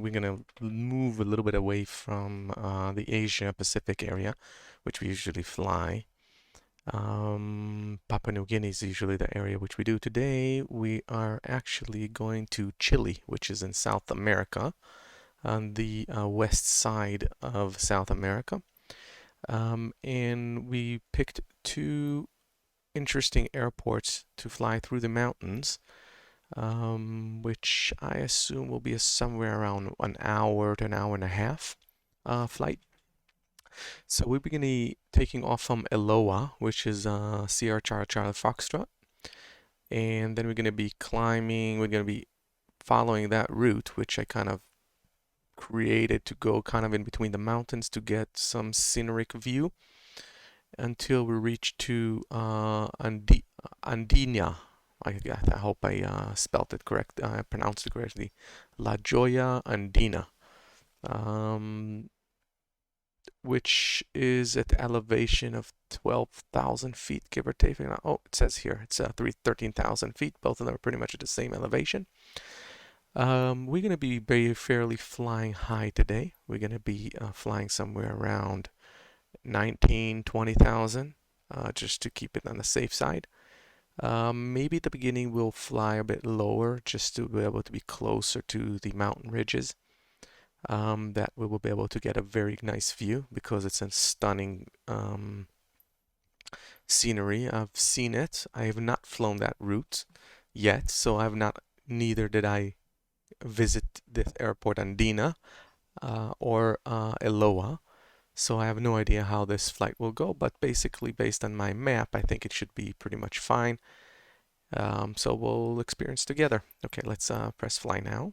we're gonna move a little bit away from the Asia Pacific area, which we usually fly. Papua New Guinea is usually the area which we do. Today we are actually going to Chile, which is in South America, on the west side of South America. And we picked two interesting airports to fly through the mountains, which I assume will be somewhere around an hour to an hour and a half flight. So we're going to be taking off from Eloa, which is Sierra Charlie Charlie Foxtrot, and then we're going to be climbing. We're going to be following that route, which I kind of created to go kind of in between the mountains to get some scenic view until we reach to Andina. I hope I spelled it correct. I pronounced it correctly. La Joya Andina, which is at the elevation of 12,000 feet, give or take. Oh, it says here it's 13,000 feet. Both of them are pretty much at the same elevation. We're going to be fairly flying high today. We're going to be flying somewhere around 20,000, just to keep it on the safe side. Maybe at the beginning we'll fly a bit lower just to be able to be closer to the mountain ridges. That we will be able to get a very nice view because it's a stunning scenery. I've seen it. I have not flown that route yet, so neither did I visit this airport Andina or Eloa. So I have no idea how this flight will go, but basically based on my map, I think it should be pretty much fine. So we'll experience together. Okay, let's press fly now.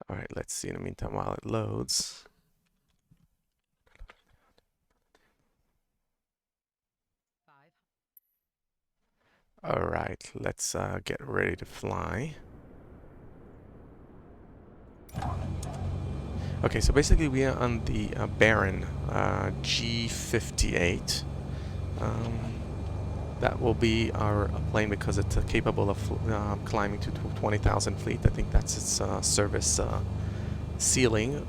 All right, let's see in the meantime while it loads. All right, let's get ready to fly. Okay, so basically we are on the Baron G58. That will be our plane because it's capable of climbing to 20,000 feet. I think that's its service ceiling.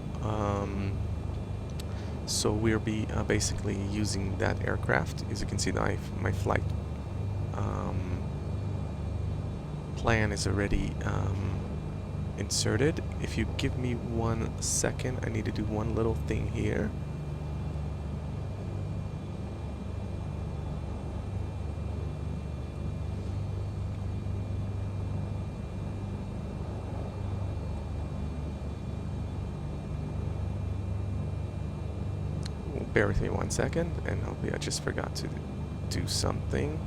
So we'll be basically using that aircraft. As you can see, my flight plan is already inserted. If you give me 1 second, I need to do one little thing here. Bear with me 1 second, and I just forgot to do something.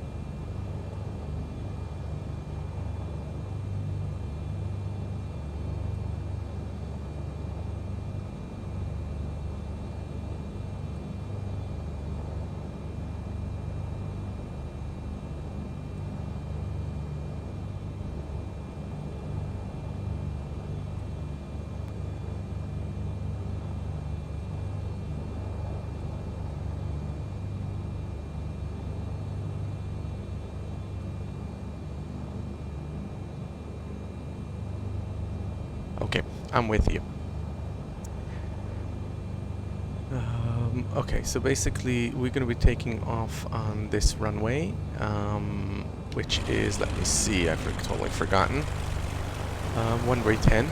Okay, I'm with you. Okay, so basically we're going to be taking off on this runway, which is, let me see, I've totally forgotten. Runway 10.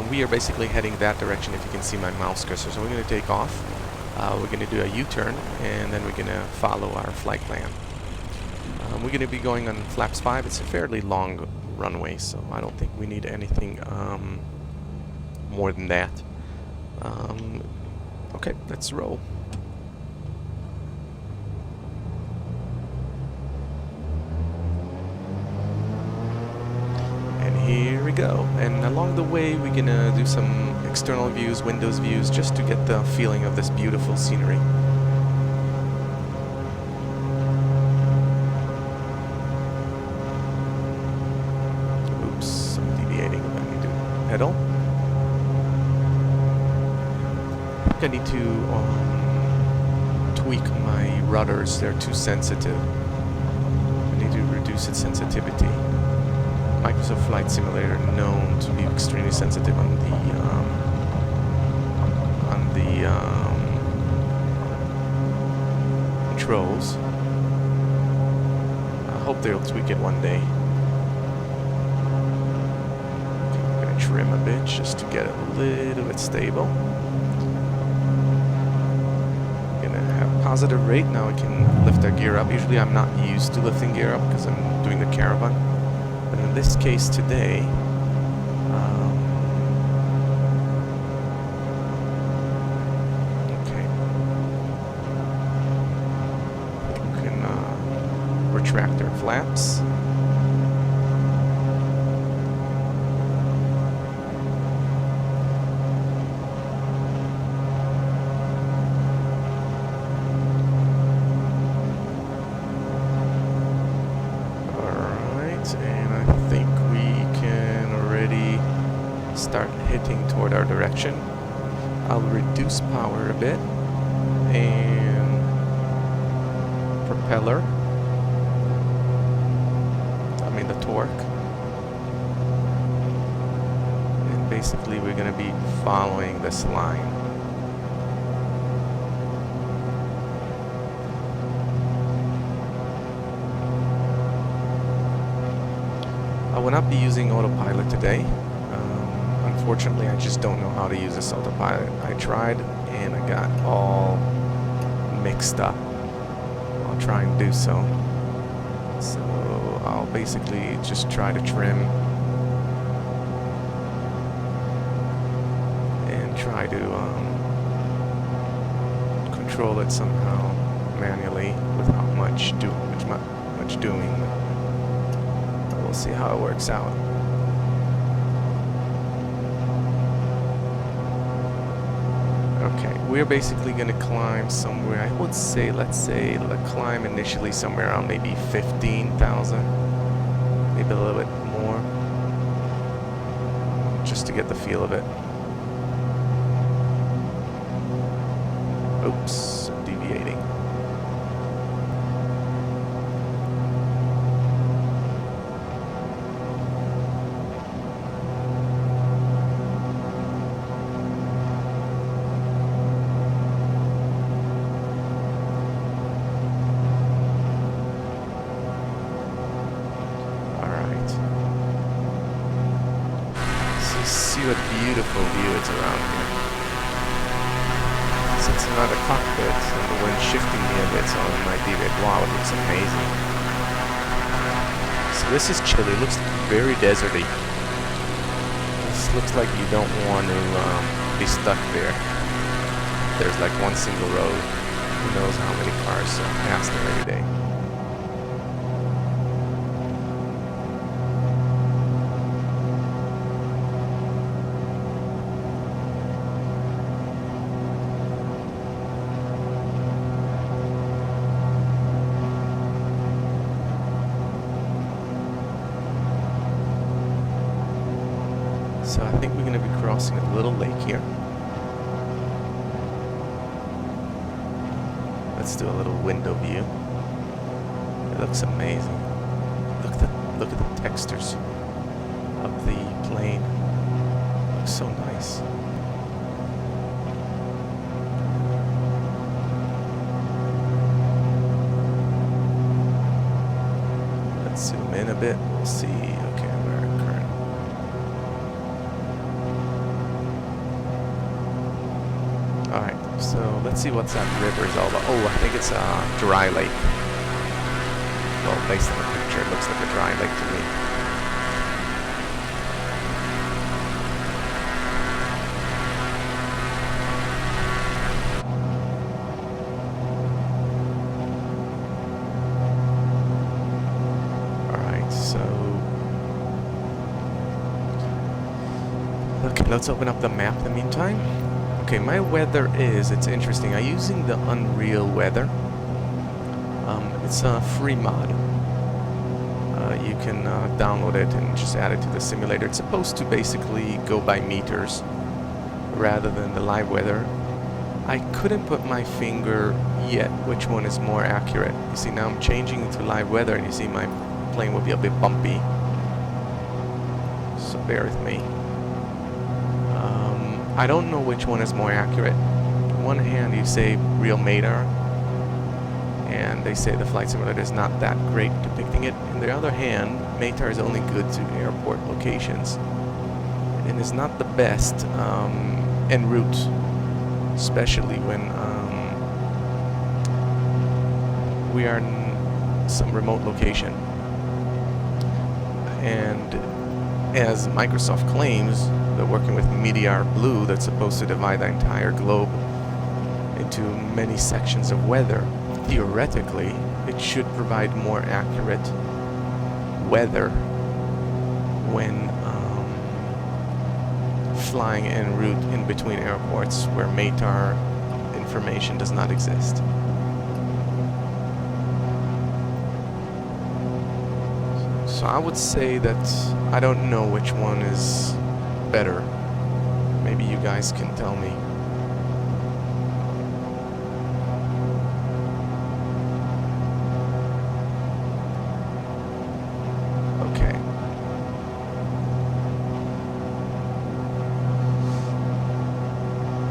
We are basically heading that direction if you can see my mouse cursor. So we're going to take off, we're going to do a U-turn, and then we're going to follow our flight plan. We're going to be going on flaps 5. It's a fairly long runway, so I don't think we need anything more than that. Okay, let's roll. And here we go. And along the way, we're gonna do some external views, windows views, just to get the feeling of this beautiful scenery. Oops, I'm deviating. I need to pedal. I think I need to tweak my rudders. They're too sensitive. I need to reduce its sensitivity. Microsoft Flight Simulator known to be extremely sensitive on the controls. I hope they'll tweak it one day. I'm gonna trim a bit just to get it a little bit stable. Gonna have positive rate. Now I can lift our gear up. Usually I'm not used to lifting gear up because I'm doing the caravan. But in this case today, okay, we can retract our flaps. Start hitting toward our direction. I'll reduce power a bit and propeller, I mean the torque, and basically we're going to be following this line. I will not be using autopilot today. Unfortunately, I just don't know how to use this autopilot. I tried and I got all mixed up. I'll try and do so. So I'll basically just try to trim and try to control it somehow manually without much doing. We'll see how it works out. Okay, we're basically going to climb somewhere, I would say, let's say, climb initially somewhere around maybe 15,000, maybe a little bit more, just to get the feel of it. Oops, I'm deviating. See what beautiful view it's around here. Since it's not a cockpit and the wind shifting me a bit, so I might deviate. Wow, it looks amazing. So this is Chile. It looks very deserty. This looks like you don't want to be stuck there. There's like one single road. Who knows how many cars pass there every day. So I think we're going to be crossing a little lake here. Let's do a little window view. It looks amazing. Look at the textures of the plane. It looks so nice. Let's zoom in a bit. We'll see. Okay, we're current. Alright, so let's see what's that river is all about. Oh, I think it's a dry lake. Well, based on the picture, it looks like a dry lake to me. Alright, so Okay, let's open up the map in the meantime. Okay, my weather is, it's interesting, I'm using the Unreal weather. It's a free mod. You can download it and just add it to the simulator. It's supposed to basically go by meters rather than the live weather. I couldn't put my finger yet which one is more accurate. You see, now I'm changing it to live weather and you see my plane will be a bit bumpy. So bear with me. I don't know which one is more accurate. On one hand, you say real METAR, and they say the flight simulator is not that great depicting it. On the other hand, METAR is only good to airport locations and is not the best en route, especially when we are in some remote location. And as Microsoft claims, they're working with METAR Blue that's supposed to divide the entire globe into many sections of weather. Theoretically, it should provide more accurate weather when flying en route in between airports where METAR information does not exist. So I would say that I don't know which one is better. Maybe you guys can tell me. Okay.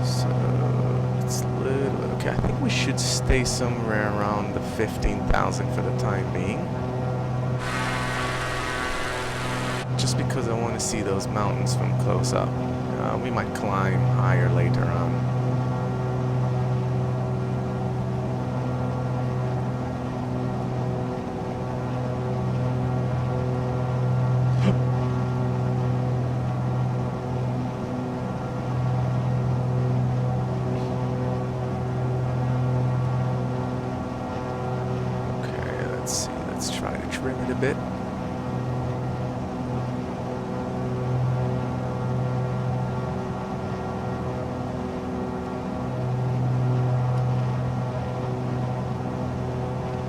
So it's a little, okay, I think we should stay somewhere around the 15,000 for the time being. Just because I want to see those mountains from close up. We might climb higher later on. Okay, let's see. Let's try to trim it a bit.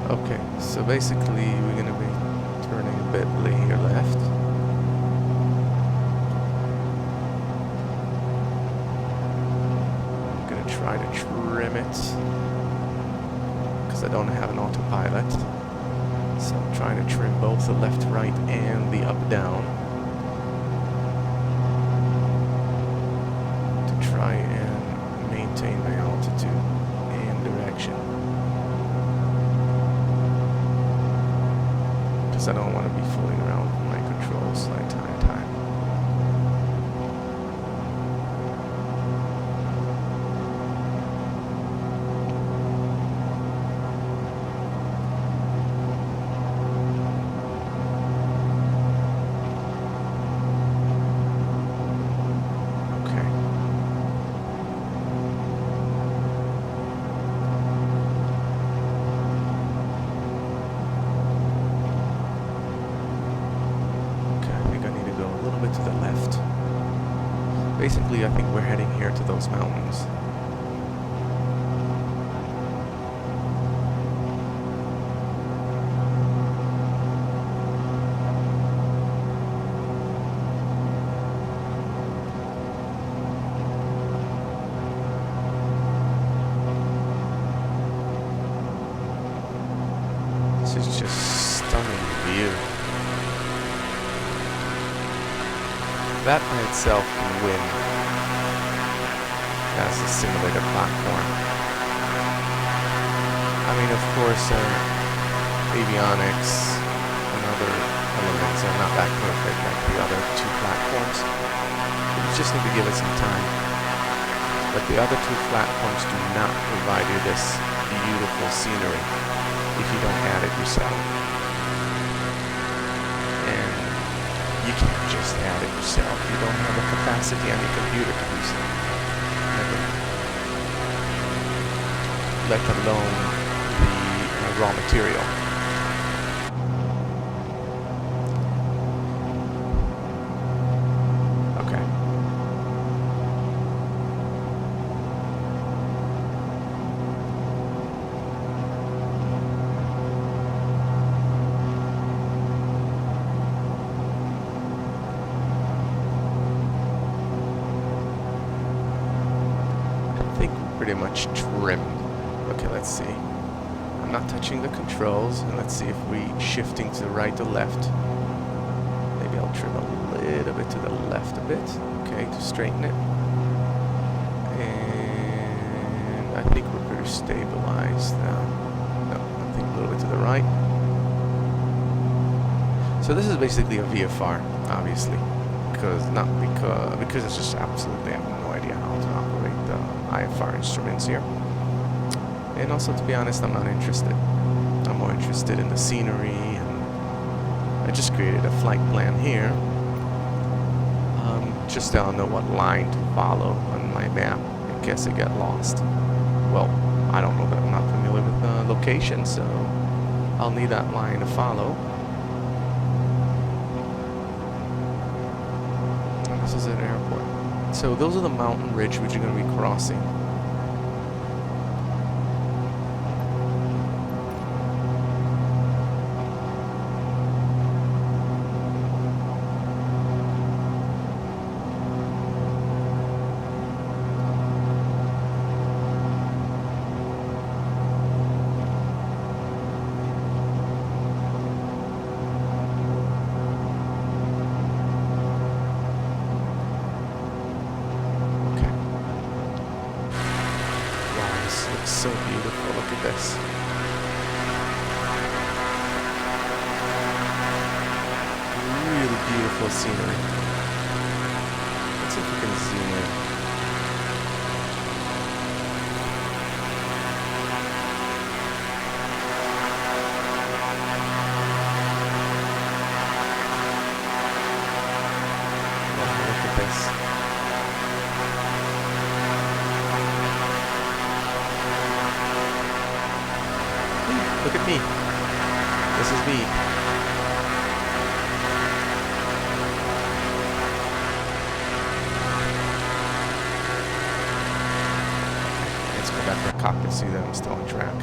Okay, so basically we're going to be turning a bit here left. I'm going to try to trim it because I don't have an autopilot. So I'm trying to trim both the left, right, and the up, down to try and maintain my altitude and direction. I don't want to be fooling around with my controls like time and time. To the left. Basically, I think we're heading here to those mountains. This is just stunning view. That by itself can win as a simulator platform. I mean, of course, avionics and other elements are not that perfect like the other two platforms. You just need to give it some time. But the other two platforms do not provide you this beautiful scenery if you don't add it yourself. You can't just add it yourself. You don't have the capacity on your computer to do so. Let alone the raw material. Okay. much trimmed. Okay, let's see. I'm not touching the controls, and let's see if we shifting to the right or left. Maybe I'll trim a little bit to the left a bit, okay, to straighten it. And I think we're pretty stabilized now. No, I think a little bit to the right. So this is basically a VFR, obviously, because it's just absolutely, I have no idea how to operate the IFR instruments here. And also, to be honest, I'm not interested. I'm more interested in the scenery, and I just created a flight plan here. Just so I'll know what line to follow on my map in case I get lost. Well, I don't know that I'm not familiar with the location, so I'll need that line to follow. And this is an airport. So those are the mountain ridge which you're going to be crossing. So beautiful, look at this. Really beautiful scenery. Let's see if we can zoom in. Wow, look at this. Look at me. This is me. Let's go back to the cockpit, see that I'm still on track.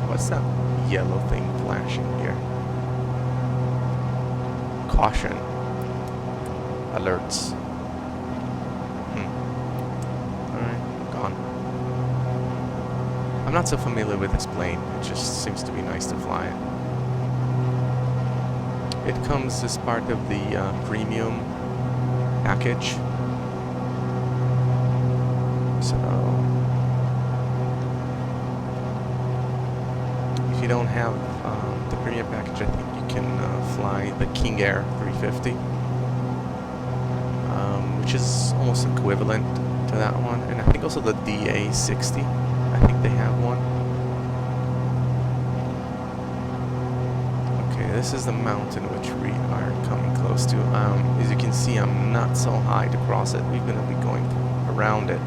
What's that yellow thing flashing here? Caution. Alerts. Alright, gone. I'm not so familiar with this plane. It just seems to be nice to fly it. It comes as part of the premium package. So if you don't have the premium package, I think you can fly the King Air 350, which is almost equivalent to that one, and I think also the DA60. I think they have one. Okay, this is the mountain which we are coming close to. As you can see, I'm not so high to cross it. We're going to be going around it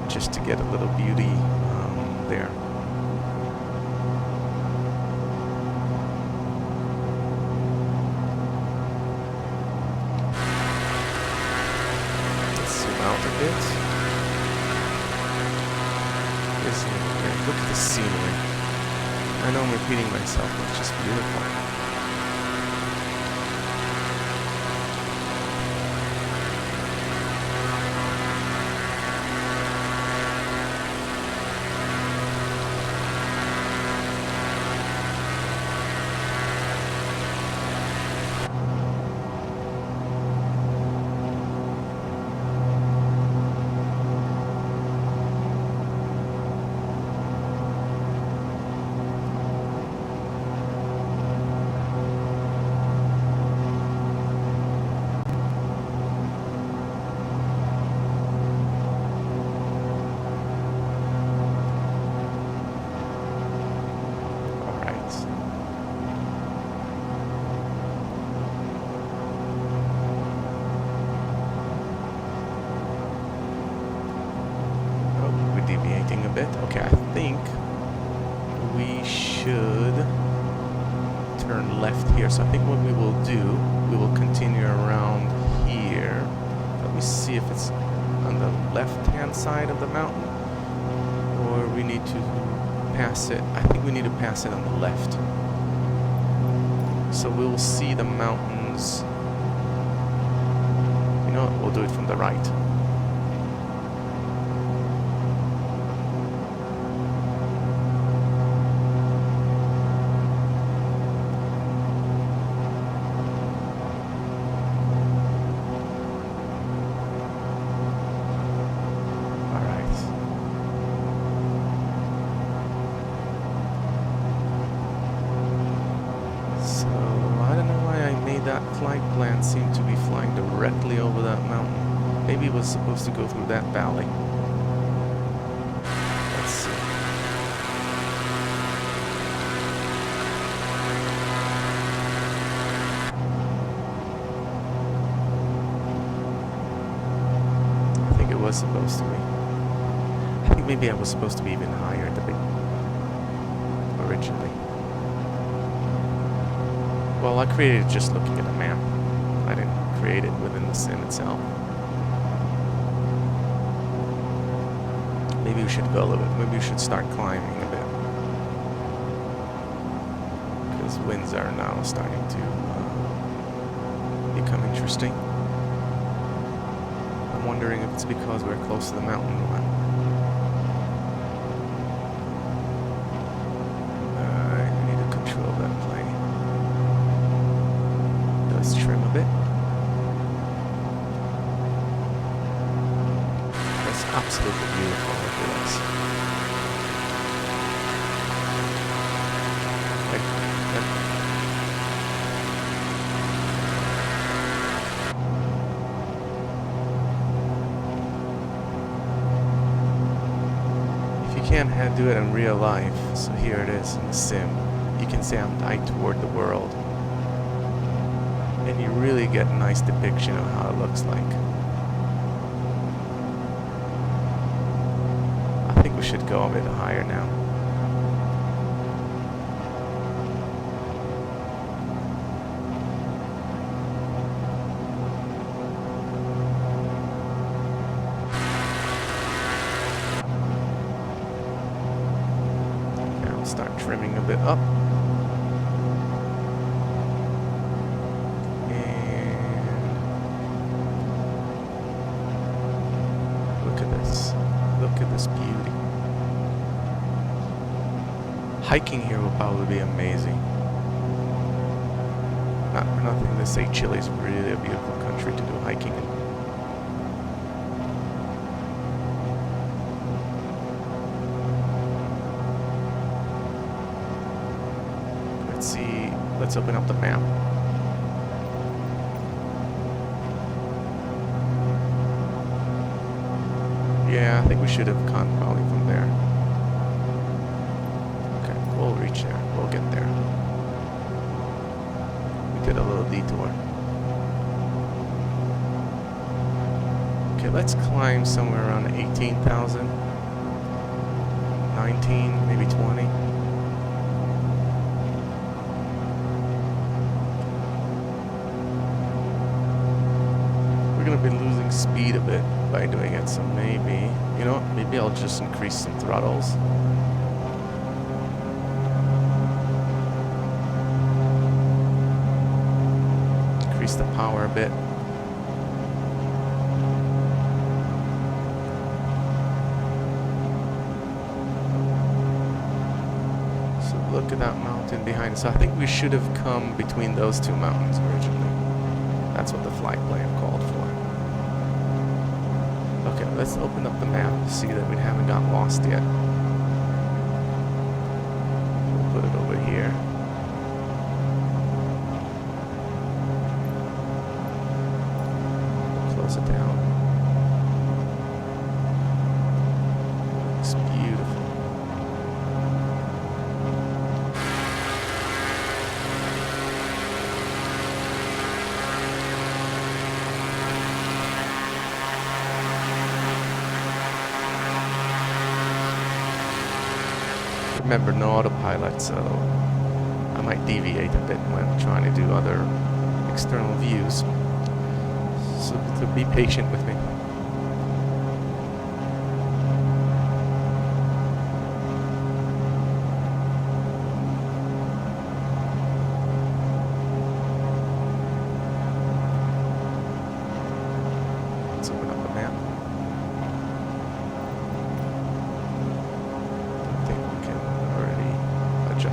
just to get a little beauty there. Out a bit. Look at the scenery. I know I'm repeating myself, but it's just beautiful. A bit. Okay, I think we should turn left here. So I think what we will do, we will continue around here. Let me see if it's on the left-hand side of the mountain, or we need to pass it. I think we need to pass it on the left. So we'll see the mountains. You know what? We'll do it from the right. Flight plan seemed to be flying directly over that mountain. Maybe it was supposed to go through that valley. Let's see. I think it was supposed to be. I think maybe I was supposed to be even higher at the beginning. Originally. Well, I created it just looking at the map. I didn't create it within the sim itself. Maybe we should go a little bit. Maybe we should start climbing a bit. Because winds are now starting to become interesting. I'm wondering if it's because we're close to the mountain or what. I need to control that plane. Let's trim a bit. That's absolutely beautiful. Look at this. If you can't do it in real life, so here it is in the sim, you can say I'm eye toward the world. And you really get a nice depiction of how it looks like. I think we should go a bit higher now. Now we'll start trimming a bit up. Look at this beauty. Hiking here will probably be amazing. Not for nothing to say Chile is really a beautiful country to do hiking in. Let's see. Let's open up the map. Yeah, I think we should have gone probably from there. Okay, we'll reach there. We'll get there. We did a little detour. Okay, let's climb somewhere around 18,000. 19, maybe 20. We're gonna be losing speed a bit by doing it, so maybe, you know, maybe I'll just increase some throttles. Increase the power a bit. So look at that mountain behind us. So I think we should have come between those two mountains originally. That's what the flight plan called for. Okay, let's open up the map to see that we haven't got lost yet. We'll put it over here. Close it down. It's beautiful. Remember, no autopilot, so I might deviate a bit when trying to do other external views. So be patient with me.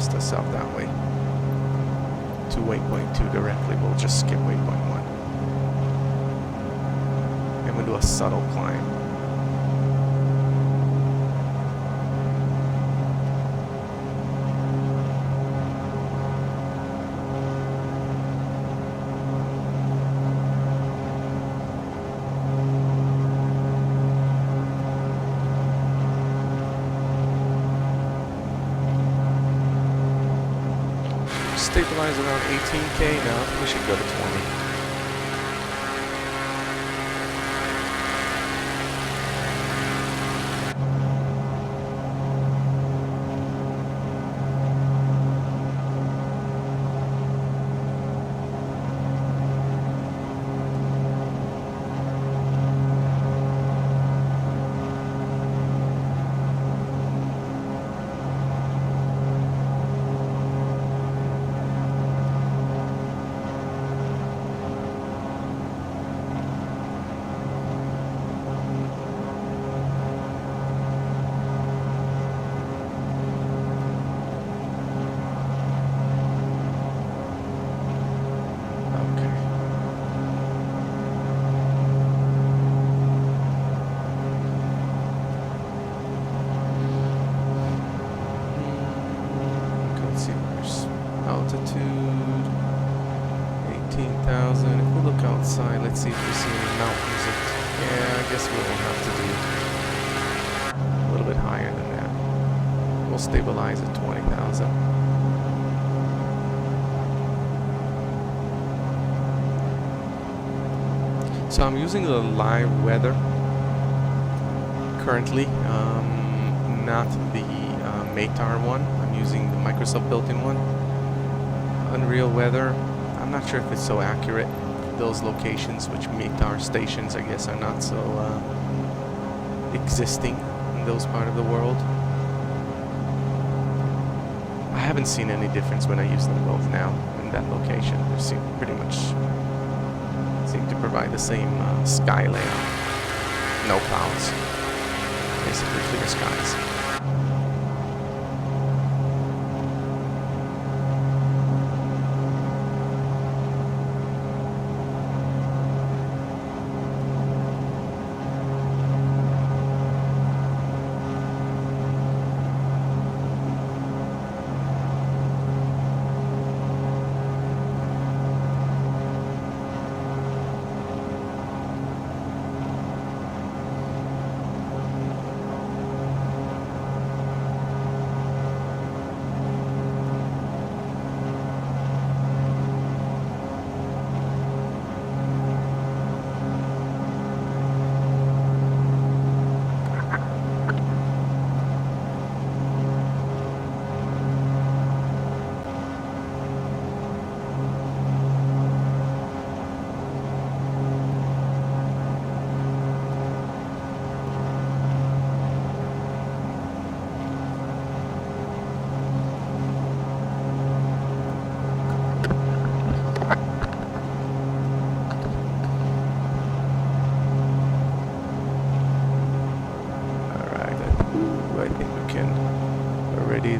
adjust ourselves that way to waypoint 2 directly. We'll just skip waypoint 1. And we'll do a subtle climb. Stabilize around 18K now. We should go to 20. Altitude 18,000. If we look outside, let's see if we see any mountains. Yeah, I guess we'll have to do a little bit higher than that. We'll stabilize at 20,000. So I'm using the live weather currently, not the Matar one. I'm using the Microsoft built-in one. Unreal weather, I'm not sure if it's so accurate. Those locations which meet our stations, I guess, are not so existing in those part of the world. I haven't seen any difference when I use them both now in that location. They seem pretty much to provide the same sky layout. No clouds, basically clear skies.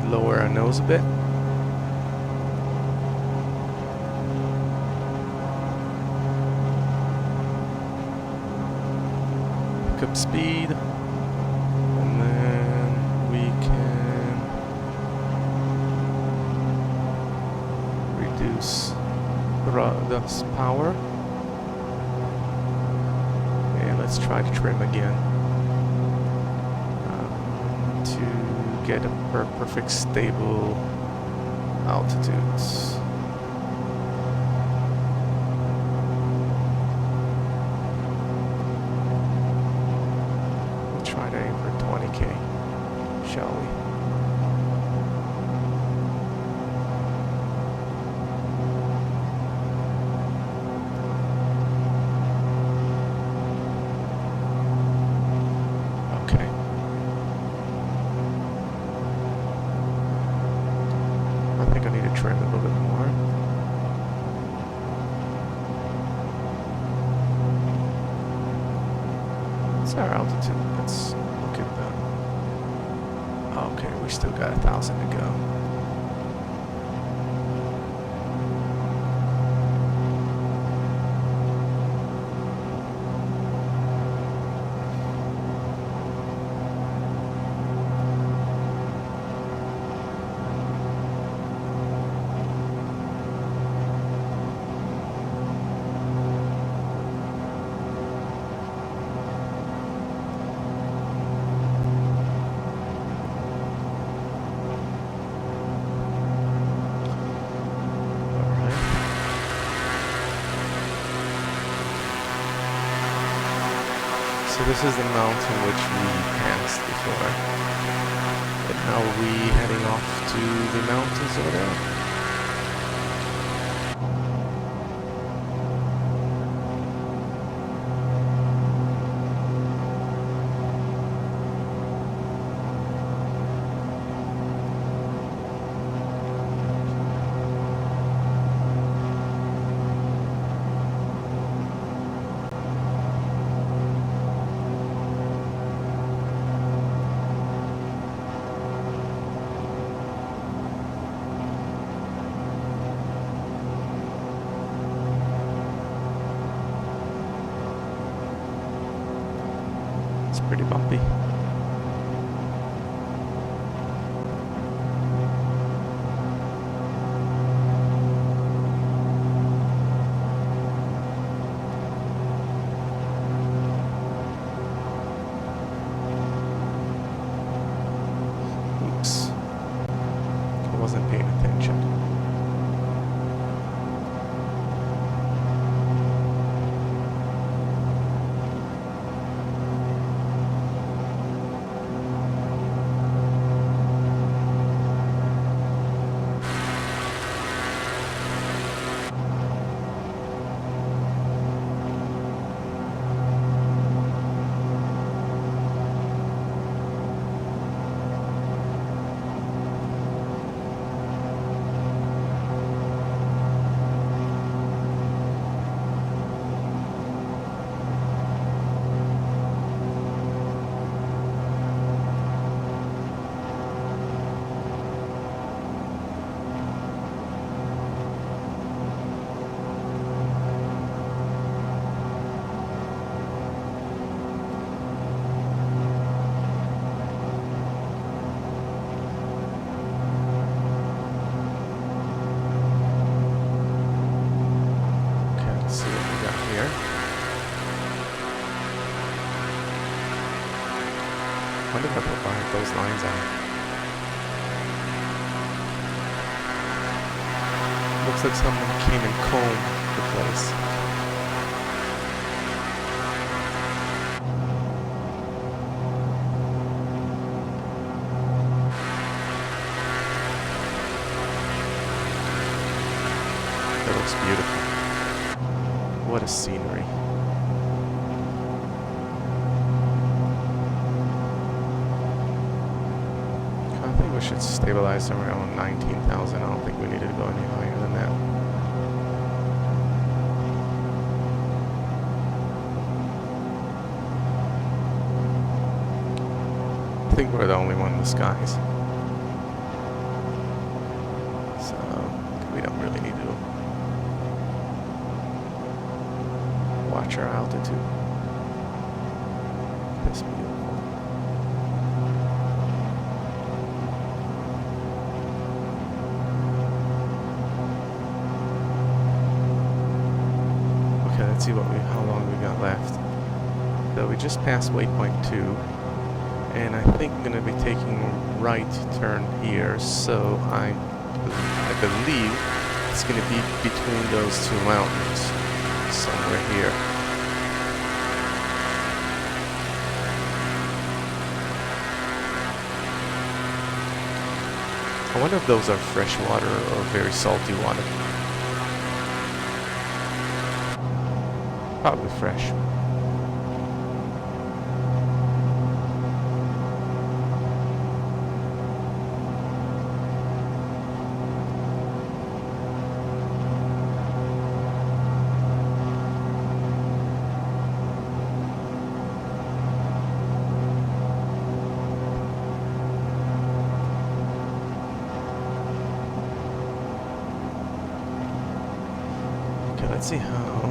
Lower our nose a bit. Pick up speed, and then we can reduce the power, and let's try to trim again to get a perfect stable altitudes. We'll try to aim for 20K, shall we? Trim a little bit more. What's our altitude? Let's look at that. Okay, we still got 1,000 to go. So this is the mountain which we passed before. And now we heading off to the mountains over there. It's pretty bumpy. Oops. I wasn't paying attention. I wonder what those lines are. Looks like someone came and combed the place. That looks beautiful. What a scenery. We should stabilize somewhere around 19,000. I don't think we need to go any higher than that. I think we're the only one in the skies. So we don't really need to watch our altitude. That's beautiful. Let's see how long we got left. So we just passed waypoint 2, and I think I'm going to be taking a right turn here. So I believe it's going to be between those two mountains, somewhere here. I wonder if those are fresh water or very salty water. Probably fresh. Okay, let's see how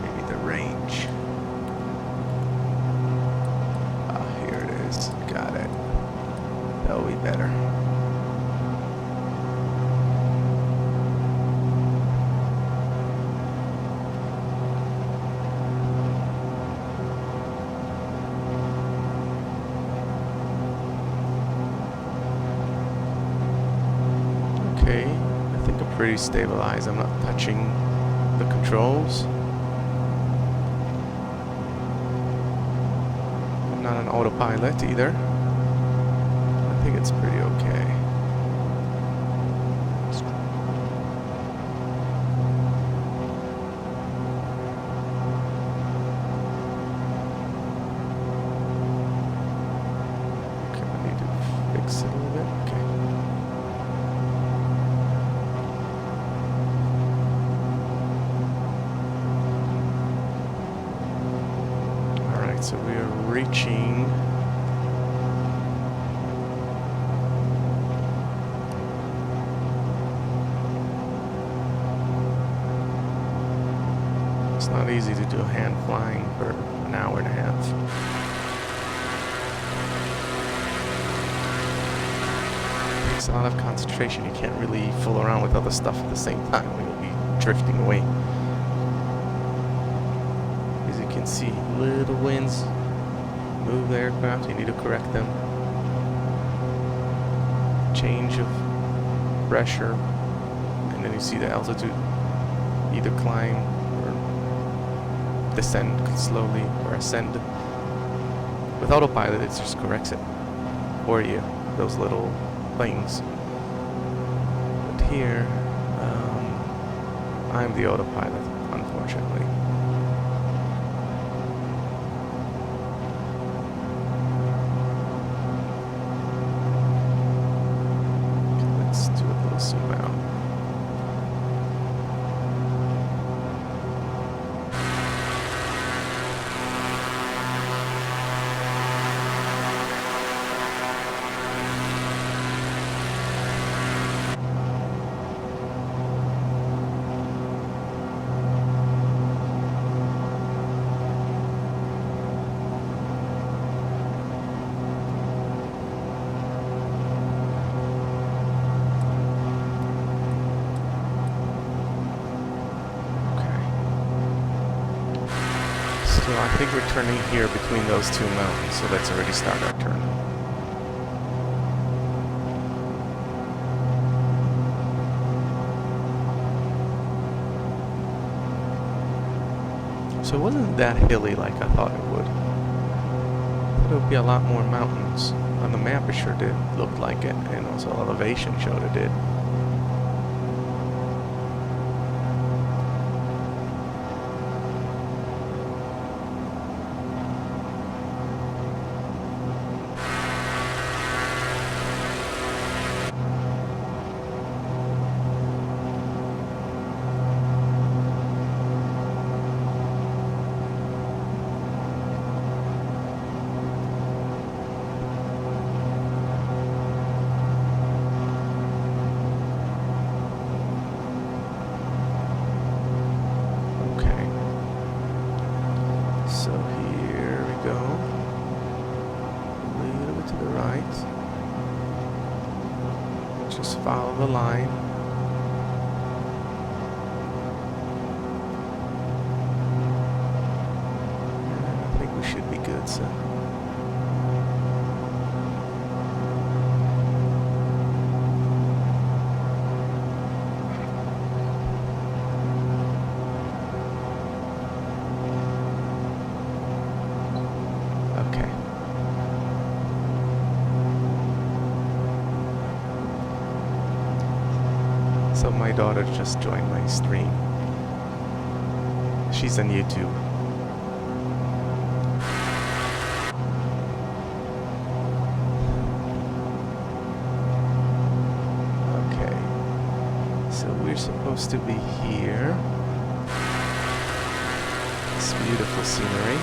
maybe the range. Ah, here it is. Got it. That'll be better. Okay, I think I'm pretty stabilized. I'm not touching the controls. not on autopilot either. I think it's pretty okay. Okay, I need to fix it a little bit. Okay. Alright, so we are reaching it's not easy to do a hand flying for an hour and a half. It takes a lot of concentration. You can't really fool around with other stuff at the same time. You'll be drifting away. As you can see, little winds move the aircraft. You need to correct them. Change of pressure, and then you see the altitude either climb or descend slowly or ascend. With autopilot, it just corrects it for you, those little things. But here, I'm the autopilot, unfortunately. Let's do a little zoom out. So I think we're turning here between those two mountains, so let's already start our turn. So it wasn't that hilly like I thought it would. I thought it would be a lot more mountains. On the map it sure did look like it, and also elevation showed it did. So here we go. A little bit to the right. Just follow the line. And I think we should be good, so. So my daughter just joined my stream. She's on YouTube. Okay. So we're supposed to be here. It's beautiful scenery.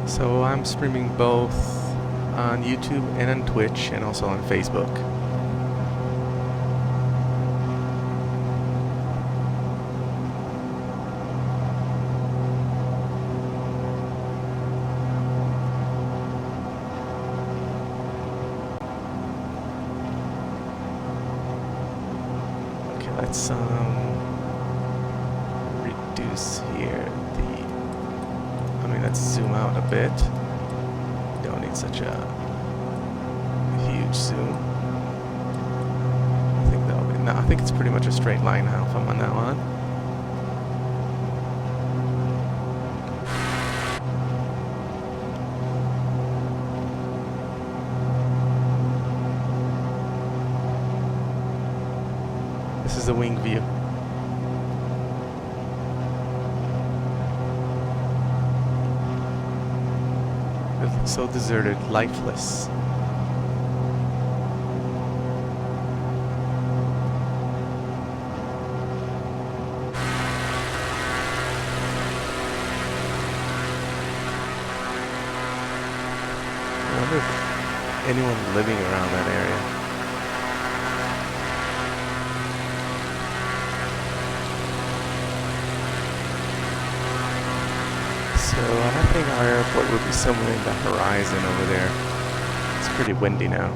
So I'm streaming both on YouTube and on Twitch and also on Facebook. Okay, let's reduce here let's zoom out a bit. create such a huge zoom. I think that'll be, no, I think it's pretty much a straight line now from now on. This is the wing view. It looks so deserted, lifeless. I wonder if anyone living around that area. So I think our airport would be somewhere in the horizon over there. It's pretty windy now.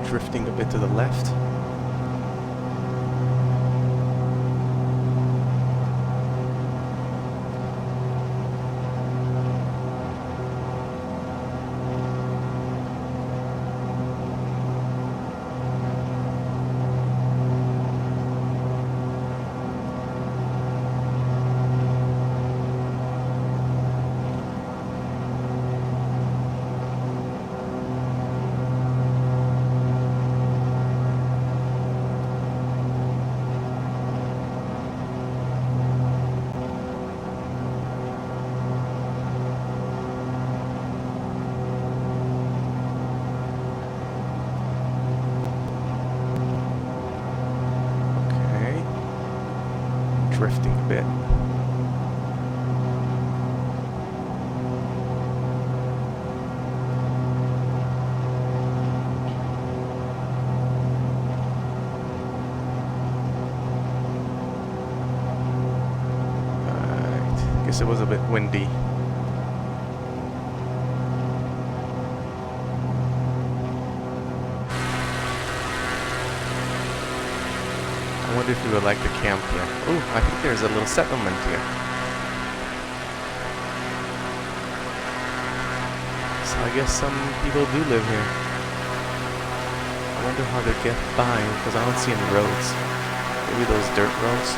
Drifting a bit to the left. Drifting a bit. Alright, guess it was a bit windy. I wonder if we would like to camp here. Oh, I think there's a little settlement here. So I guess some people do live here. I wonder how they get by, because I don't see any roads. Maybe those dirt roads.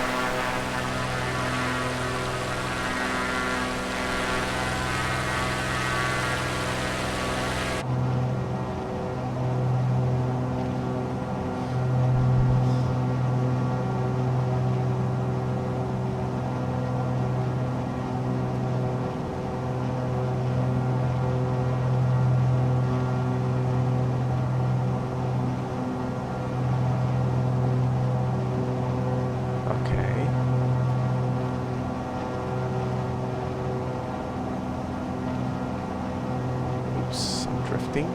Drifting.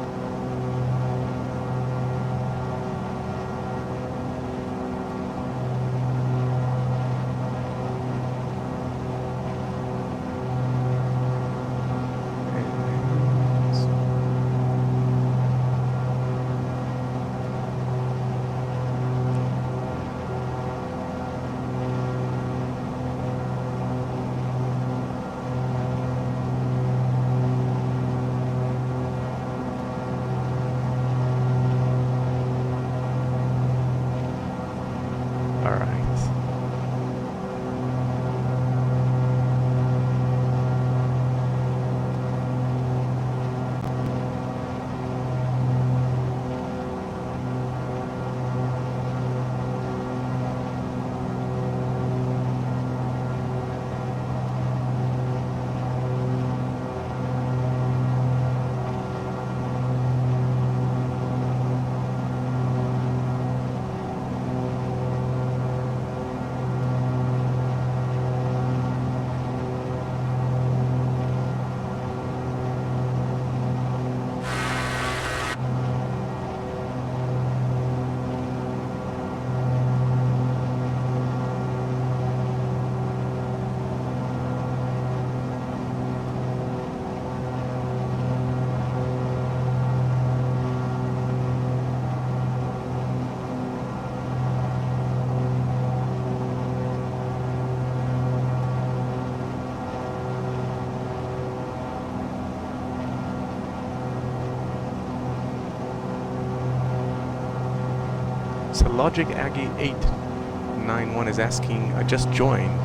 So Logic Aggie 891 is asking, I just joined.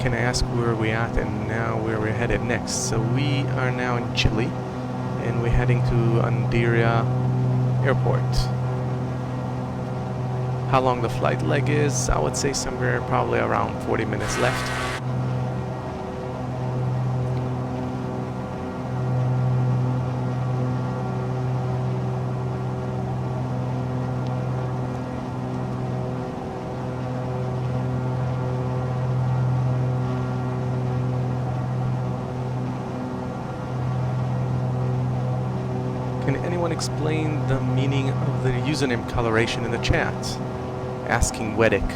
Can I ask where we're at and now where we're headed next? So we are now in Chile, and we're heading to Andina Airport. How long the flight leg is? I would say somewhere probably around 40 minutes left. Can anyone explain the meaning of the username coloration in the chat? Asking Weddick.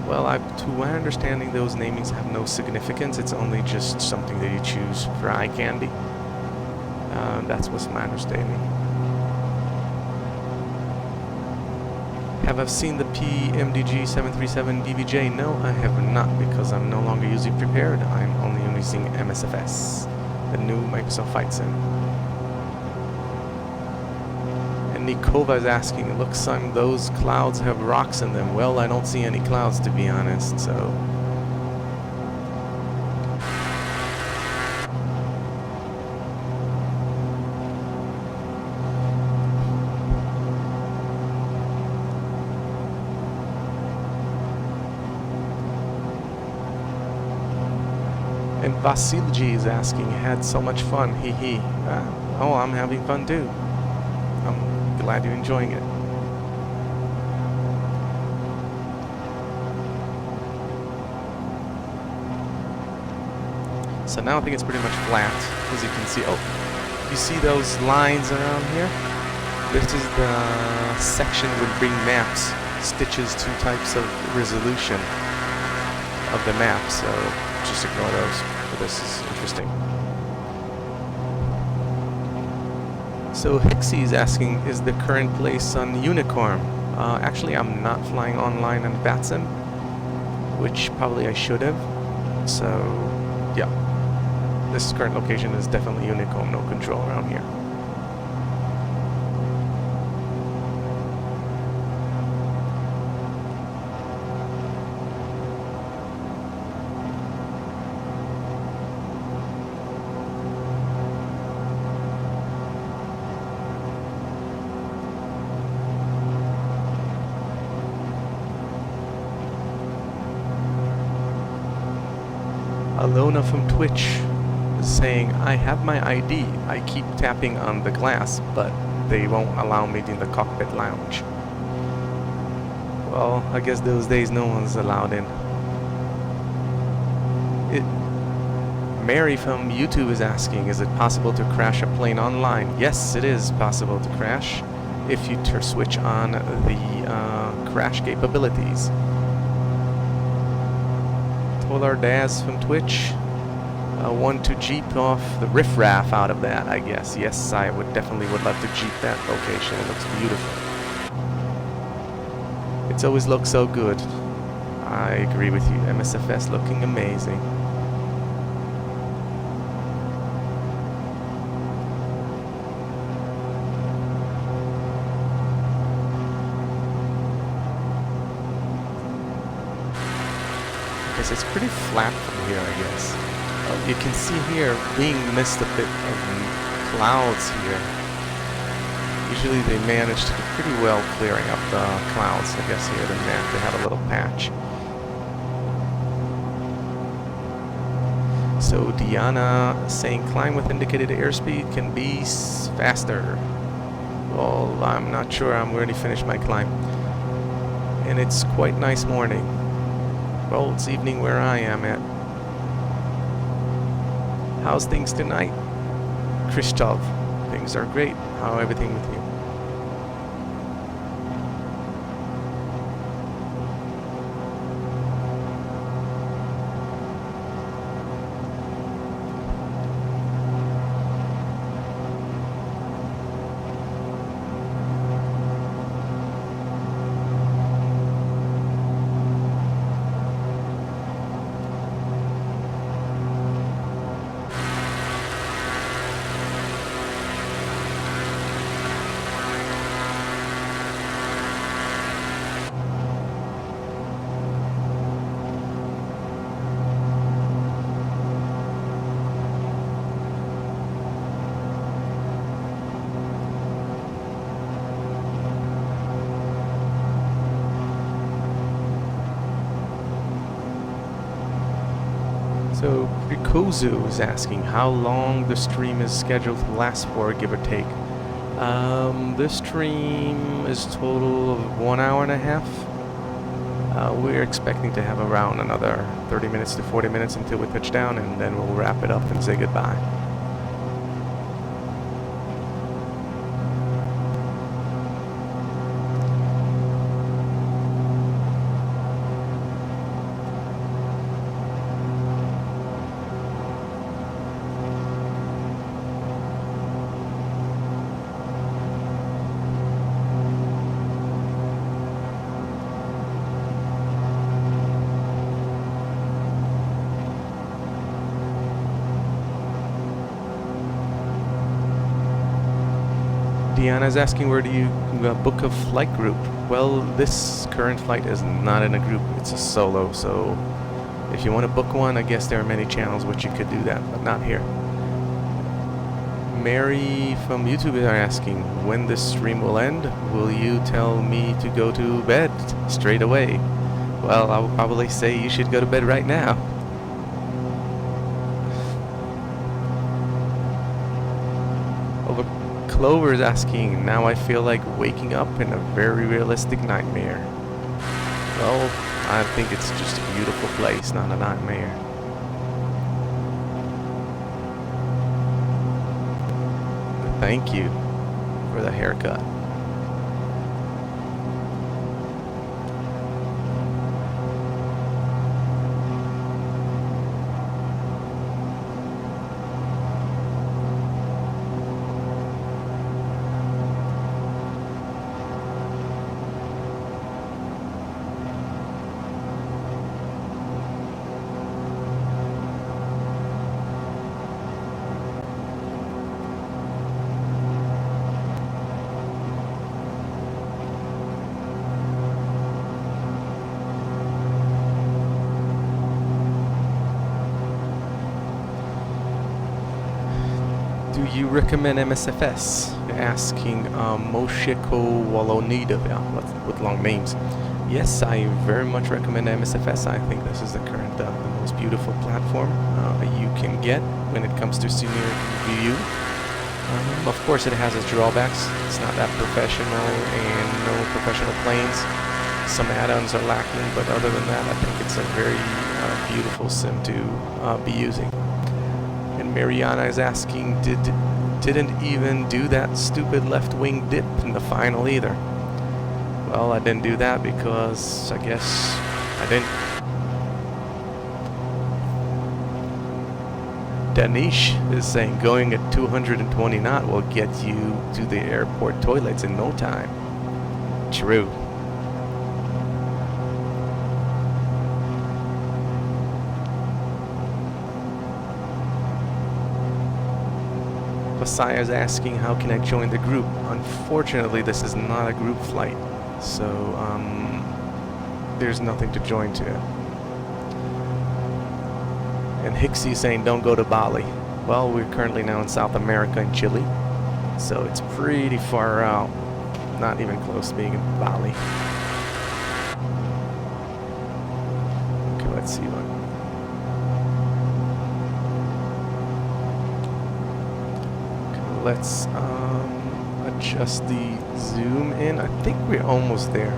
Well, to my understanding, those namings have no significance. It's only just something that you choose for eye candy. That's what's my understanding. Have I seen the PMDG 737 DBJ? No, I have not, because I'm no longer using Prepared. I'm only using MSFS, the new Microsoft Flight Sim. Nikova is asking, it looks like those clouds have rocks in them. Well, I don't see any clouds, to be honest, so... And Vasilji is asking, had so much fun, hee hee. Oh, I'm having fun too. I'm glad you're enjoying it. So now I think it's pretty much flat, as you can see. Oh, you see those lines around here? This is the section with bring maps, stitches two types of resolution of the map, so just ignore those. But this is interesting. So Hixie is asking, is the current place on Unicorn? Actually, I'm not flying online on VATSIM, which probably I should have. So, yeah. This current location is definitely Unicorn, no control around here. Alona from Twitch is saying, I have my ID. I keep tapping on the glass, but they won't allow me in the cockpit lounge. Well, I guess those days no one's allowed in. Mary from YouTube is asking, is it possible to crash a plane online? Yes, it is possible to crash if you switch on the crash capabilities. Polar Daz from Twitch, want to jeep off the riffraff out of that, I guess. Yes, I definitely would love to jeep that location. It looks beautiful. It's always looked so good. I agree with you. MSFS looking amazing. It's pretty flat from here, I guess. You can see here being missed a bit of clouds here. Usually they manage to do pretty well clearing up the clouds, I guess here the map. They have a little patch. So Diana saying climb with indicated airspeed can be faster. Well, I'm not sure. I'm already finished my climb. And it's quite nice morning. Well, it's evening where I am at. How's things tonight? Christoph, things are great. How everything with you? So Rikozu is asking how long the stream is scheduled to last for, give or take. This stream is total of 1 hour and a half. We're expecting to have around another 30 minutes to 40 minutes until we touch down, and then we'll wrap it up and say goodbye. Diana's asking, where do you book a flight group? Well, this current flight is not in a group, it's a solo, so if you want to book one, I guess there are many channels which you could do that, but not here. Mary from YouTube is asking, when this stream will end, will you tell me to go to bed straight away? Well, I will probably say you should go to bed right now. Clover's asking, now I feel like waking up in a very realistic nightmare. Well, I think it's just a beautiful place, not a nightmare. Thank you for the haircut. Do you recommend MSFS? Asking Moshiko Walonida with long names. Yes, I very much recommend MSFS. I think this is the current, the most beautiful platform you can get when it comes to senior view. Of course, it has its drawbacks. It's not that professional and no professional planes. Some add-ons are lacking, but other than that, I think it's a very beautiful sim to be using. And Mariana is asking, didn't even do that stupid left wing dip in the final either. Well, I didn't do that because I guess I didn't. Danish is saying going at 220 knot will get you to the airport toilets in no time. True. Messiah is asking, how can I join the group? Unfortunately, this is not a group flight, so there's nothing to join to. And Hixie saying, don't go to Bali. Well, we're currently now in South America in Chile, so it's pretty far out, not even close to being in Bali. Okay, let's see what. Let's adjust the zoom in. I think we're almost there.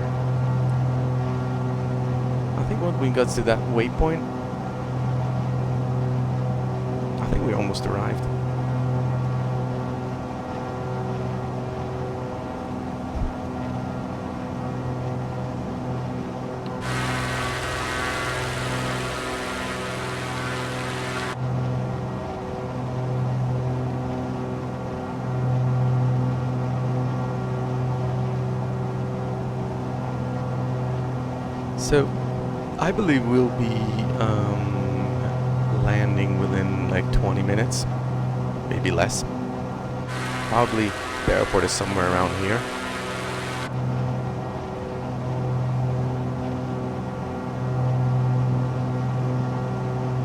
I think when we got to that waypoint, I think we almost arrived. So, I believe we'll be landing within like 20 minutes, maybe less. Probably the airport is somewhere around here.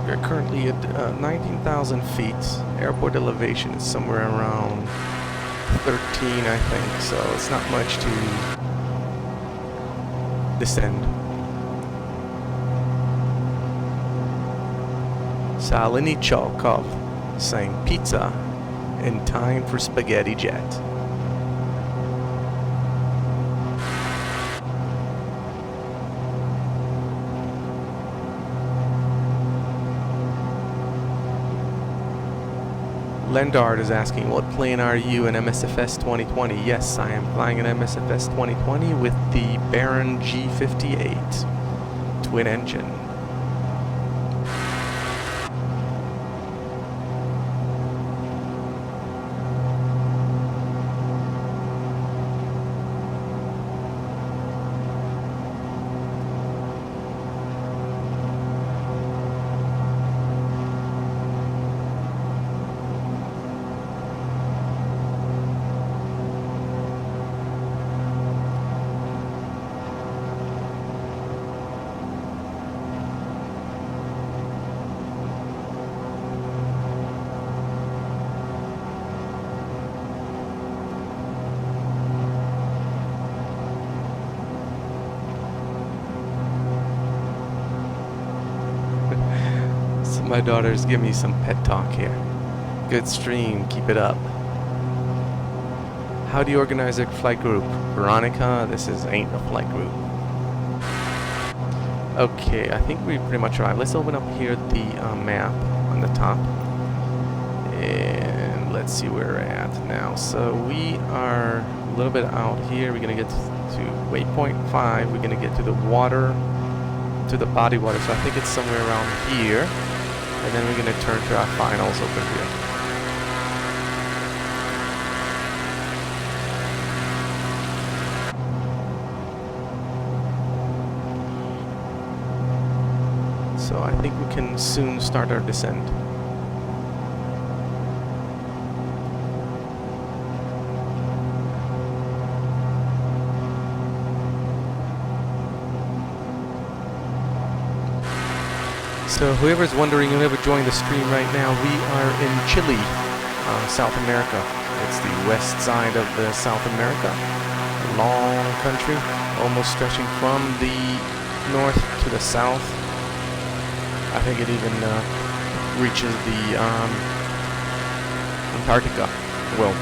We're currently at 19,000 feet. Airport elevation is somewhere around 13, I think, so it's not much to descend. Salinichokov saying pizza in time for spaghetti jet. Lendard is asking, what plane are you in MSFS 2020? Yes, I am flying an MSFS 2020 with the Baron G58 twin engine. My daughters give me some pet talk here. Good stream, keep it up. How do you organize a flight group? Veronica, this ain't a flight group. Okay, I think we pretty much arrived. Let's open up here the map on the top. And let's see where we're at now. So we are a little bit out here. We're gonna get to waypoint 5. We're gonna get to the water, to the body water. So I think it's somewhere around here. And then we're going to turn to our finals over here. So I think we can soon start our descent. So whoever's wondering, whoever joined the stream right now, we are in Chile, South America. It's the west side of the South America. A long country, almost stretching from the north to the south. I think it even reaches the Antarctica. Well,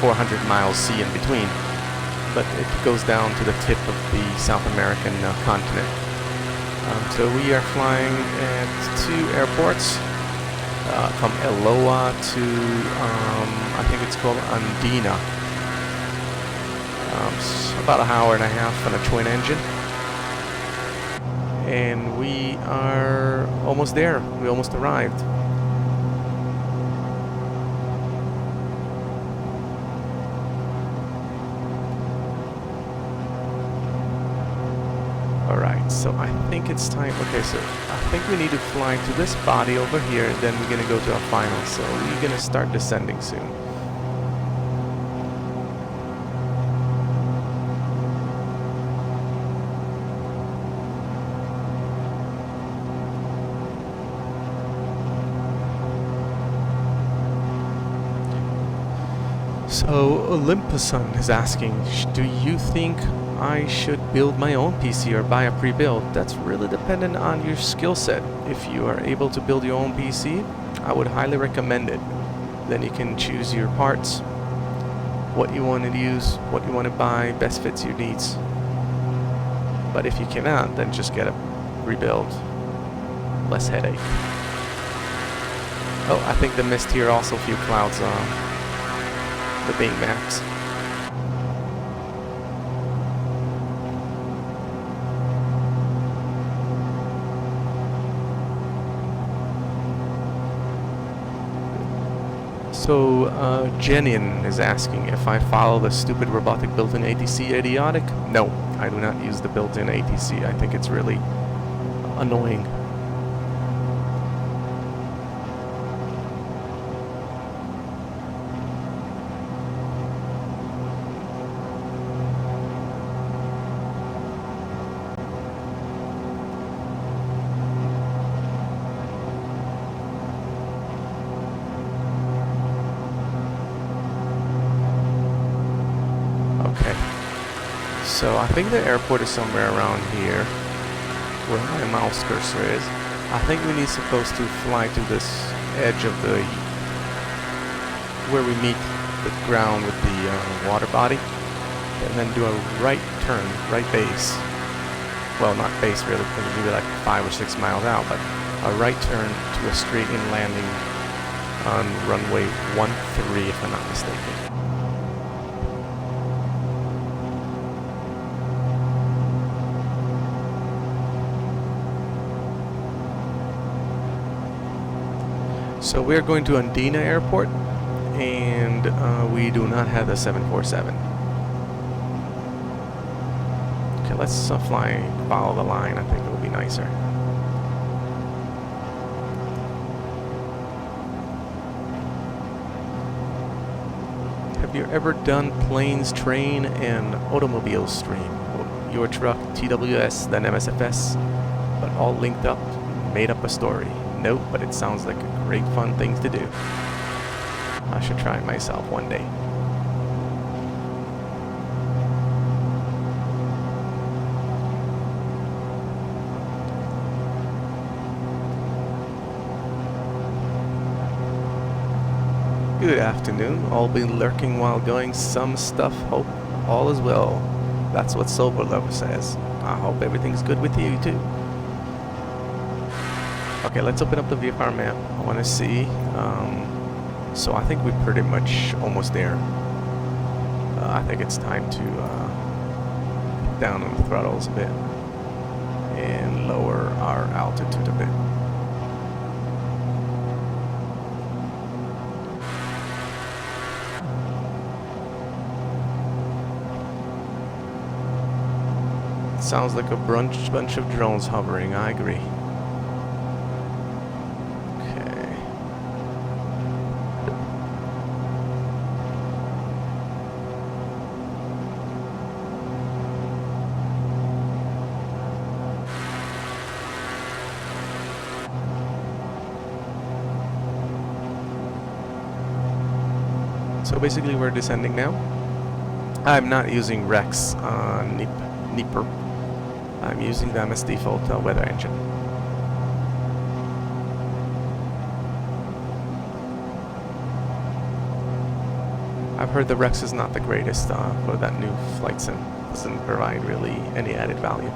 400 miles sea in between. But it goes down to the tip of the South American continent. So we are flying at 2 airports, from Eloa to, I think it's called Andina. About an hour and a half on a twin engine. And we are almost there. We almost arrived. Alright, so I think it's time. Okay, so I think we need to fly to this body over here, and then we're going to go to our final. So we're going to start descending soon. So Olympuson is asking, do you think I should build my own PC or buy a pre-built? That's really dependent on your skill set. If you are able to build your own PC, I would highly recommend it. Then you can choose your parts, what you want to use, what you want to buy, best fits your needs. But if you cannot, then just get a rebuild. Less headache. Oh, I think the mist here also a few clouds on the Bing maps. So, Jenin is asking if I follow the stupid robotic built-in ATC idiotic. No, I do not use the built-in ATC. I think it's really annoying. So I think the airport is somewhere around here, where my mouse cursor is. I think we need supposed to fly to this edge of the where we meet the ground with the water body, and then do a right turn, right base. Well, not base really, because it'll be like 5 or 6 miles out, but a right turn to a straight in landing on runway 13, if I'm not mistaken. So we're going to Andina Airport, and we do not have the 747. Okay, let's follow the line. I think it will be nicer. Have you ever done planes, train, and automobile stream? Your truck, TWS, then MSFS, but all linked up, made up a story. Nope, but it sounds like a great fun thing to do. I should try it myself one day. Good afternoon. All been lurking while going some stuff. Hope all is well. That's what Silver Lover says. I hope everything's good with you too. Okay, let's open up the VFR map. I want to see. So I think we're pretty much almost there. I think it's time to down on the throttles a bit and lower our altitude a bit. Sounds like a bunch of drones hovering. I agree. So basically we're descending now. I'm not using Rex on Nipper. I'm using them as default weather engine. I've heard the Rex is not the greatest for that new flight sim. Doesn't provide really any added value.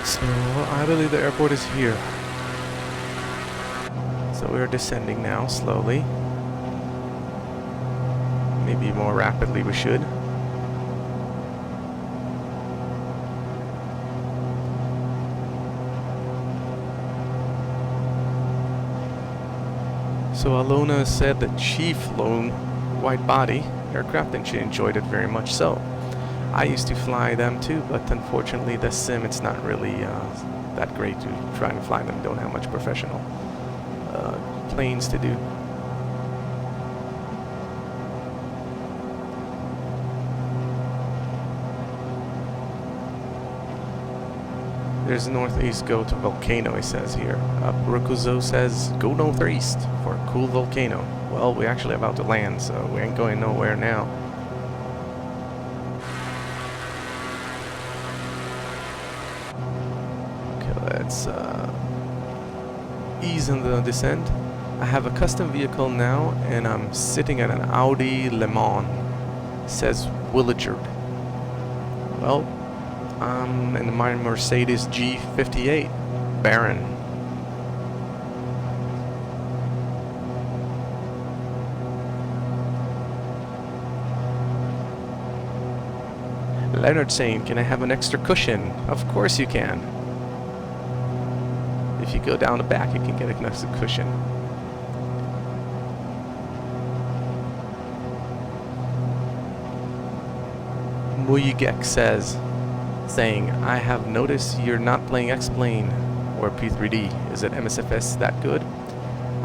So I believe the airport is here. So we're descending now, slowly. Maybe more rapidly we should. So Alona said the Chief lone wide body aircraft, and she enjoyed it very much so. I used to fly them too, but unfortunately the sim, it's not really that great to try and fly them. Don't have much professional planes to do. There's northeast, go to volcano, he says here. Rukuzo says go northeast for a cool volcano. Well, we're actually about to land, so we ain't going nowhere now. Let's ease in the descent. I have a custom vehicle now, and I'm sitting at an Audi Le Mans. Says Willard. Well, I'm in my Mercedes G58 Baron. Leonard saying, can I have an extra cushion? Of course you can. If you go down the back, you can get a nice cushion. Muyigek says, saying, I have noticed you're not playing X-Plane or P3D. Is it MSFS that good?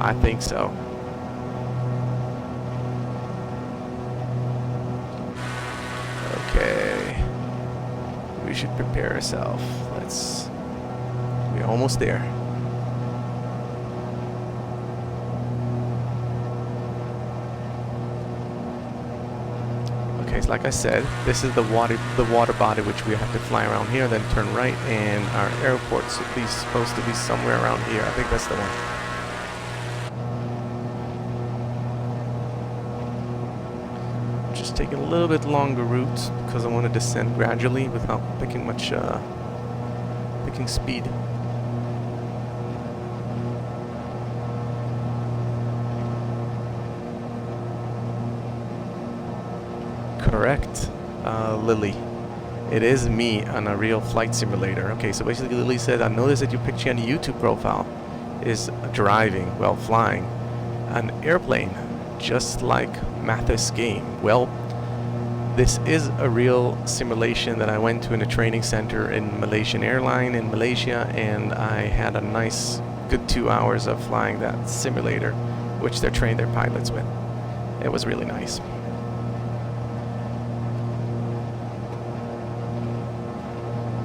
I think so. Okay. We should prepare ourselves. We're almost there. Okay, so like I said, this is the water body which we have to fly around here, then turn right, and our airport's supposed to be somewhere around here. I think that's the one. Just taking a little bit longer route because I want to descend gradually without picking much speed. Correct, Lily. It is me on a real flight simulator. Okay, so basically Lily said, I noticed that your picture on the YouTube profile is driving, well, flying an airplane, just like Mathis game. Well, this is a real simulation that I went to in a training center in Malaysian Airline in Malaysia, and I had a nice good 2 hours of flying that simulator, which they're trained their pilots with. It was really nice.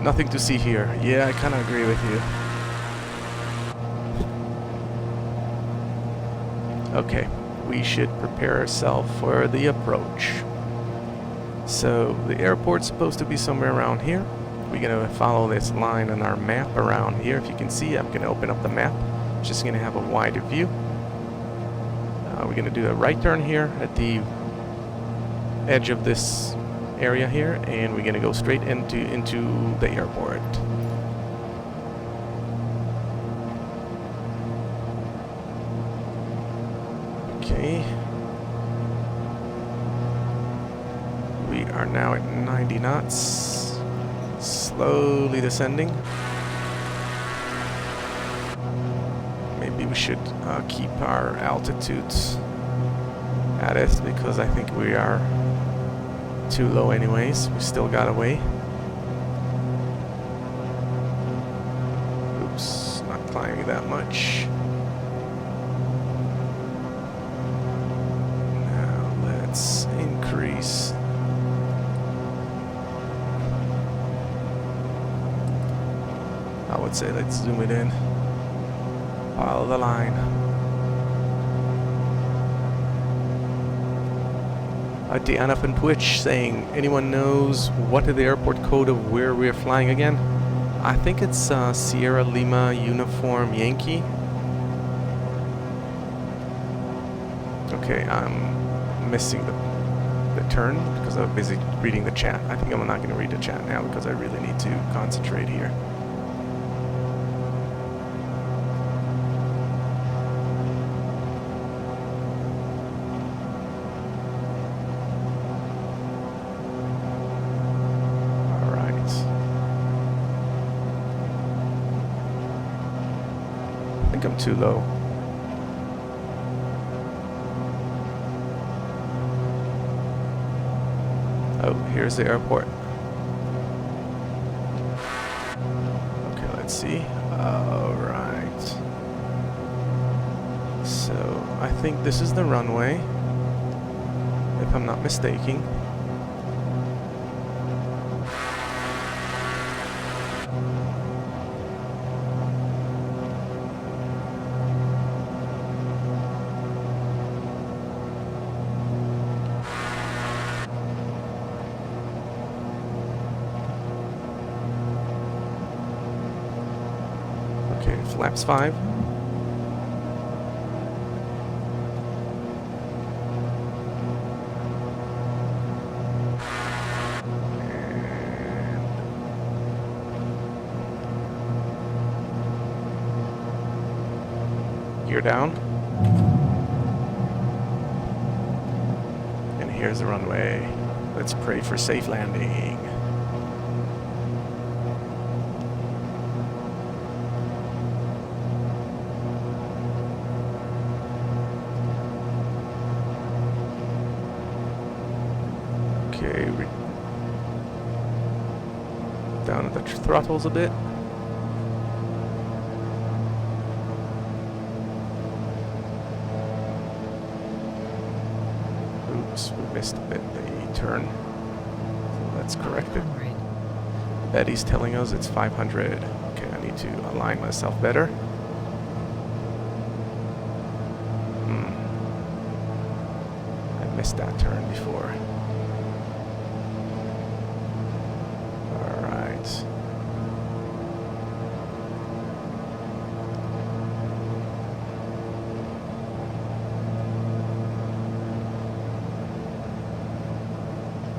Nothing to see here. Yeah, I kind of agree with you. Okay, we should prepare ourselves for the approach. So the airport's supposed to be somewhere around here. We're gonna follow this line on our map around here. If you can see, I'm gonna open up the map. Just gonna have a wider view. We're gonna do a right turn here at the edge of this area here, and we're gonna go straight into the airport. Okay. We are now at 90 knots, slowly descending. Maybe we should keep our altitude at it, because I think we are too low anyways. We still got away. Oops, not climbing that much. Now let's increase. I would say let's zoom it in. Follow the line. Andina from Twitch saying, anyone knows what is the airport code of where we're flying again? I think it's Sierra Lima Uniform Yankee. Okay, I'm missing the turn because I'm busy reading the chat. I think I'm not going to read the chat now because I really need to concentrate here. I'm too low. Oh, here's the airport. Okay, let's see. Alright. So, I think this is the runway, if I'm not mistaken. Flaps 5. Gear down. And here's the runway. Let's pray for safe landing. Okay, down at the throttles a bit. missed a bit the turn. So let's correct it. Right. Betty's telling us it's 500. Okay, I need to align myself better. I missed that turn before. Alright.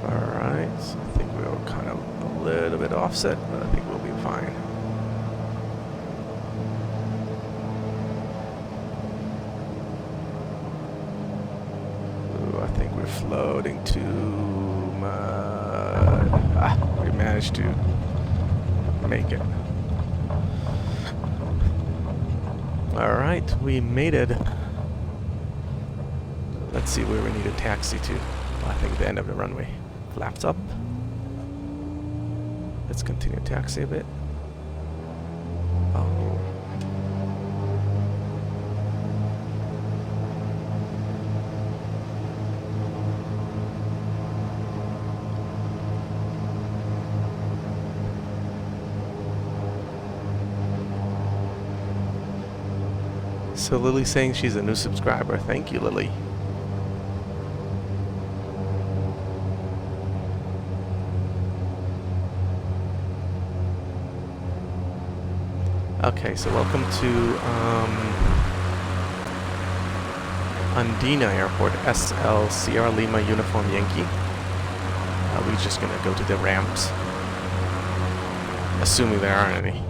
Alright, I think we were kind of a little bit offset, but I think we'll be fine. Ooh, I think we're floating too much. Ah, we managed to make it. Alright, we made it. Let's see where we need a taxi to. I think the end of the runway. Flaps up. Let's continue taxi a bit. Oh. So Lily's saying she's a new subscriber. Thank you, Lily. Okay, so welcome to Andina Airport, SL Sierra Lima Uniform Yankee. We're just gonna go to the ramps, assuming there aren't any.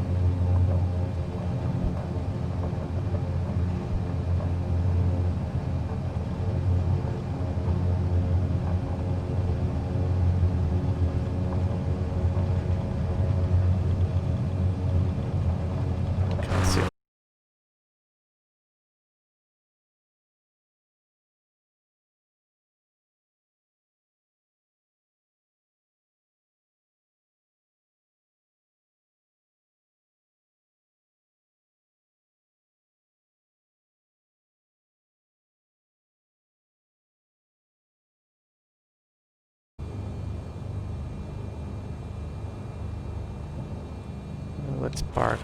Let's park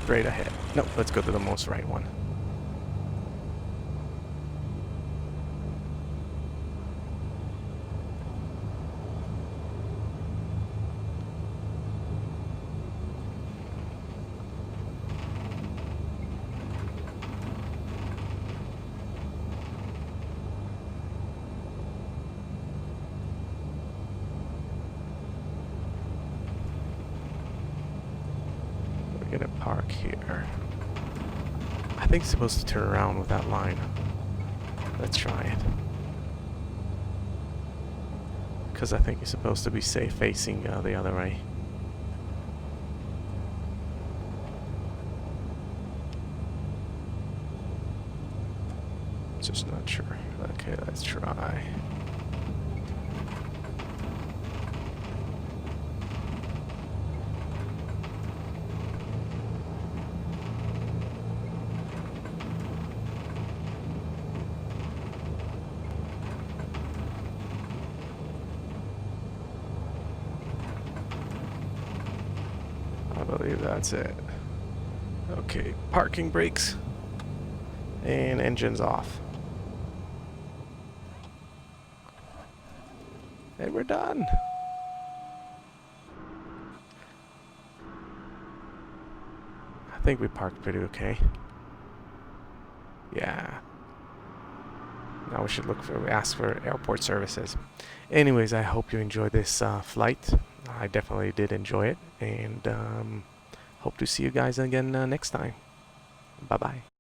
straight ahead. No, let's go to the most right one. We're gonna park here. I think it's supposed to turn around with that line. Let's try it. Because I think you're supposed to be safe facing the other way. Just not sure. Okay, let's try. I believe that's it. Okay, parking brakes and engines off. And we're done. I think we parked pretty okay. Yeah. Now we should ask for airport services. Anyways, I hope you enjoyed this flight. I definitely did enjoy it, and hope to see you guys again next time. Bye-bye.